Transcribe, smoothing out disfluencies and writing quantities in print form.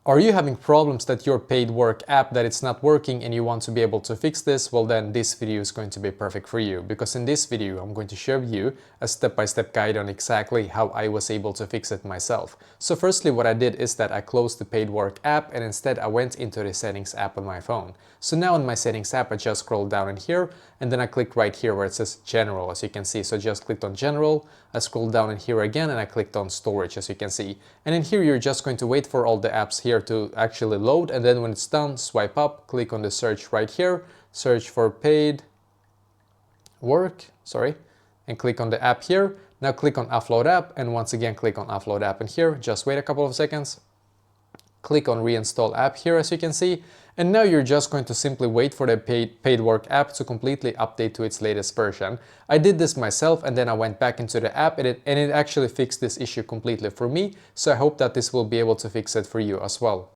Are you having problems that your Paidwork app that it's not working and you want to be able to fix this? Well, then this video is going to be perfect for you, because in this video I'm going to show you a step-by-step guide on exactly how I was able to fix it myself. So firstly, what I did is that I closed the Paidwork app and instead I went into the settings app on my phone. So now in my settings app I just scroll down in here and then I click right here where it says general, as you can see. So I just clicked on general, I scrolled down in here again and I clicked on storage, as you can see. And in here you're just going to wait for all the apps here to actually load, and then when it's done, swipe up, click on the search right here, search for Paidwork, and click on the app here. Now click on offload app and once again click on offload app in here. Just wait a couple of seconds. Click on reinstall app here, as you can see, and now you're just going to simply wait for the Paidwork app to completely update to its latest version. I did this myself and then I went back into the app and it actually fixed this issue completely for me, so I hope that this will be able to fix it for you as well.